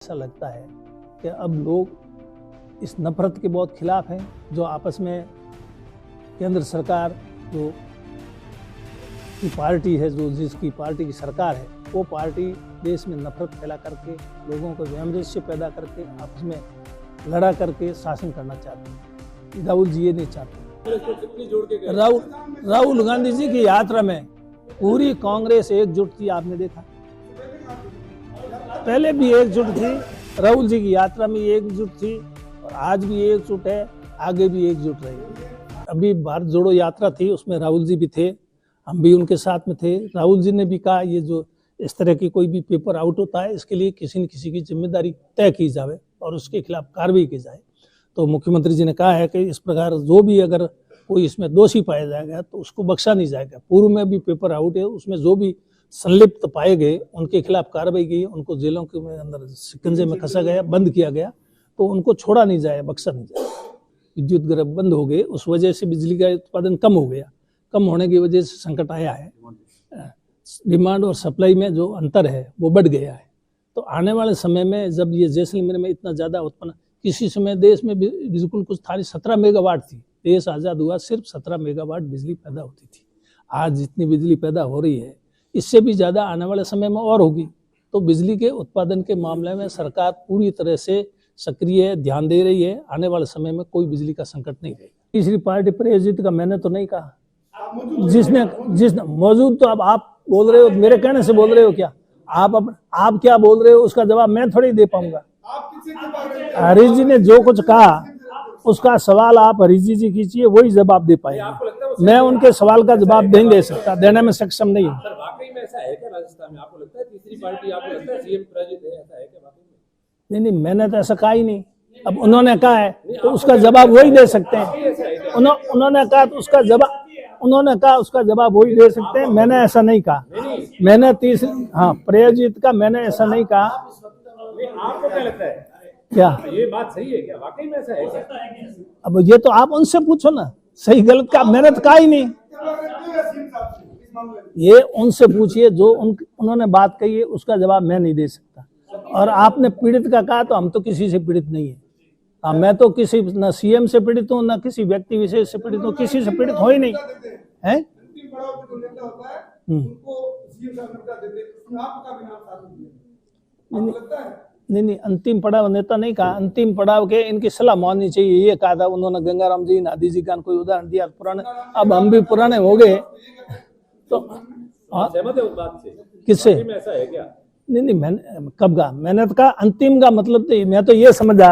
ऐसा लगता है कि अब लोग इस नफरत के बहुत खिलाफ हैं, जो आपस में केंद्र सरकार जो की पार्टी है, जो जिसकी पार्टी की सरकार है, वो पार्टी देश में नफरत फैला करके लोगों को वैमनस्य पैदा करके आपस में लड़ा करके शासन करना चाहते हैं। राहुल जी ये नहीं चाहते। राहुल गांधी जी की यात्रा में पूरी कांग्रेस एकजुट थी, आपने देखा। पहले भी एकजुट थी, राहुल जी की यात्रा में एकजुट थी और आज भी एकजुट है, आगे भी एकजुट रहेगी। अभी भारत जोड़ो यात्रा थी, उसमें राहुल जी भी थे, हम भी उनके साथ में थे। राहुल जी ने भी कहा ये जो इस तरह की कोई भी पेपर आउट होता है, इसके लिए किसी न किसी की जिम्मेदारी तय की जाए और उसके खिलाफ कार्रवाई की जाए। तो मुख्यमंत्री जी ने कहा है कि इस प्रकार जो भी अगर कोई इसमें दोषी पाया जाएगा तो उसको बख्शा नहीं जाएगा। पूर्व में भी पेपर आउट है, उसमें जो भी संलिप्त पाए गए उनके खिलाफ कार्रवाई की, उनको जेलों के अंदर शिकंजे में कसा गया, बंद किया गया, तो उनको छोड़ा नहीं जाए, बख्शा नहीं जाए। विद्युत ग्रह बंद हो गए, उस वजह से बिजली का उत्पादन कम हो गया, कम होने की वजह से संकट आया है। डिमांड और सप्लाई में जो अंतर है वो बढ़ गया है। तो आने वाले समय में जब ये जैसलमेर में इतना ज़्यादा उत्पन्न, किसी समय देश में बिल्कुल कुछ था 17 मेगावाट थी, देश आज़ाद हुआ सिर्फ 17 मेगावाट बिजली पैदा होती थी। आज जितनी बिजली पैदा हो रही है, इससे भी ज़्यादा आने वाले समय में और होगी। तो बिजली के उत्पादन के मामले में सरकार पूरी तरह से सक्रिय है, ध्यान दे रही है। आने वाले समय में कोई बिजली का संकट नहीं रहेगा। तीसरी पार्टी प्रायोजित का मैंने तो नहीं कहा, जिसने मौजूद, तो अब आप बोल रहे हो, मेरे कहने से बोल रहे हो क्या? आप क्या बोल रहे हो उसका जवाब मैं थोड़ी दे पाऊंगा। हरीश जी ने जो कुछ कहा उसका सवाल आप हरीश जी कीजिए, वही जवाब दे पाएंगे। मैं उनके सवाल का जवाब नहीं दे सकता, देने में सक्षम नहीं हूँ। वाकई में ऐसा है क्या राजस्थान में? आपको लगता है तीसरी पार्टी, आपको लगता है सीएम प्रायोजित है, ऐसा है क्या वाकई में? नहीं, मैंने तो ऐसा कहा ही नहीं। अब उन्होंने कहा है तो उसका जवाब वही दे सकते हैं। उन्होंने कहा तो उसका जवाब वही दे सकते हैं। मैंने ऐसा नहीं कहा। मैंने प्रायोजित का मैंने ऐसा नहीं कहा। आपको क्या लगता है, क्या ये बात सही है क्या? वाकई में ऐसा है क्या? अब ये तो आप उनसे पूछो ना, सही गलत का मैंने तो कहा ही नहीं। ये उनसे पूछिए, जो उन्होंने बात कही है उसका जवाब मैं नहीं दे सकता। और आपने पीड़ित का कहा, तो हम तो किसी से पीड़ित नहीं है। मैं तो किसी न सीएम से पीड़ित हूँ, न किसी व्यक्ति विशेष से पीड़ित हूँ, किसी से पीड़ित हो ही नहीं है। नहीं, अंतिम पड़ाव नेता नहीं कहा, अंतिम पड़ाव के इनकी सलाह माननी चाहिए, ये कहा था उन्होंने। गंगाराम जी, नादी जी का कोई उदाहरण दिया, पुराने, अब हम भी पुराने हो गए तो सहमत है उस बात से? किससे? ऐसा है क्या? नहीं, मैंने कब कहा? मैंने तो कहा अंतिम का मतलब तो मैं तो ये समझा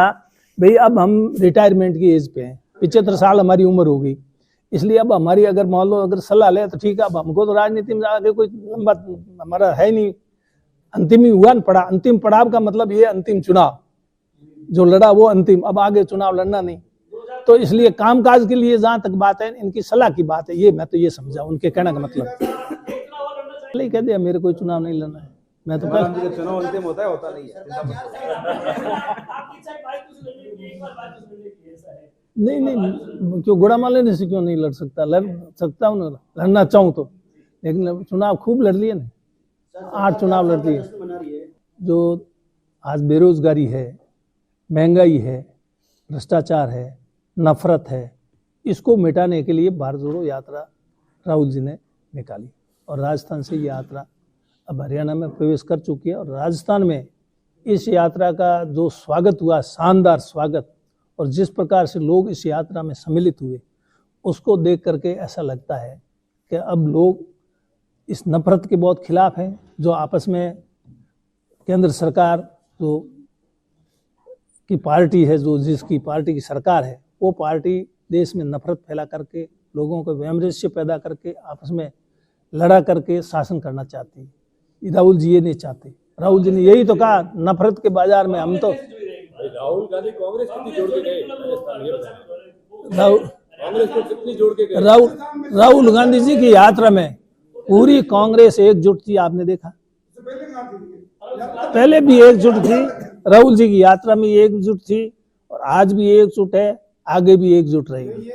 भाई अब हम रिटायरमेंट की एज पे हैं, 75 साल हमारी उम्र हो गई, इसलिए अब हमारी अगर मान लो अगर सलाह ले तो ठीक है। अब हमको तो राजनीति में आगे कोई लंबा हमारा है नहीं, अंतिम ही हुआ न पड़ा। अंतिम पड़ाव का मतलब ये अंतिम चुनाव जो लड़ा वो अंतिम, अब आगे चुनाव लड़ना नहीं। तो इसलिए कामकाज के लिए जहां तक बात है, इनकी सलाह की बात है, ये मैं तो ये समझा उनके कहने का मतलब। पहले कह दिया मेरे कोई चुनाव नहीं लड़ना है, मैं तो चुनाव अंतिम होता है, होता नहीं है। नहीं, क्यों गुड़ा माले से क्यों नहीं लड़ सकता? लड़ सकता हूँ ना, लड़ना चाहूँ तो। लेकिन चुनाव खूब लड़ लिए ना, 8 चुनाव लड़ लिए। जो आज बेरोजगारी है, महंगाई है, भ्रष्टाचार है, नफरत है, इसको मिटाने के लिए भारत जोड़ो यात्रा राहुल जी ने निकाली। और राजस्थान से ये यात्रा अब हरियाणा में प्रवेश कर चुकी है। और राजस्थान में इस यात्रा का जो स्वागत हुआ, शानदार स्वागत, और जिस प्रकार से लोग इस यात्रा में सम्मिलित हुए, उसको देख करके ऐसा लगता है कि अब लोग इस नफरत के बहुत खिलाफ हैं, जो आपस में केंद्र सरकार जो की पार्टी है, जो जिसकी पार्टी की सरकार है, वो पार्टी देश में नफरत फैला करके लोगों को वैमनस्य पैदा करके आपस में लड़ा करके शासन करना चाहती है। राहुल जी ये नहीं चाहते। राहुल जी ने यही तो कहा, नफरत के बाजार में हम तो। राहुल गांधी कांग्रेस कितनी जोड़ के गए? कांग्रेस को कितनी जोड़ के गए? राहुल गांधी जी की यात्रा में पूरी कांग्रेस एकजुट थी, आपने देखा। पहले भी एकजुट थी, राहुल जी की यात्रा में एकजुट थी और आज भी एकजुट है, आगे भी एकजुट रहेगी।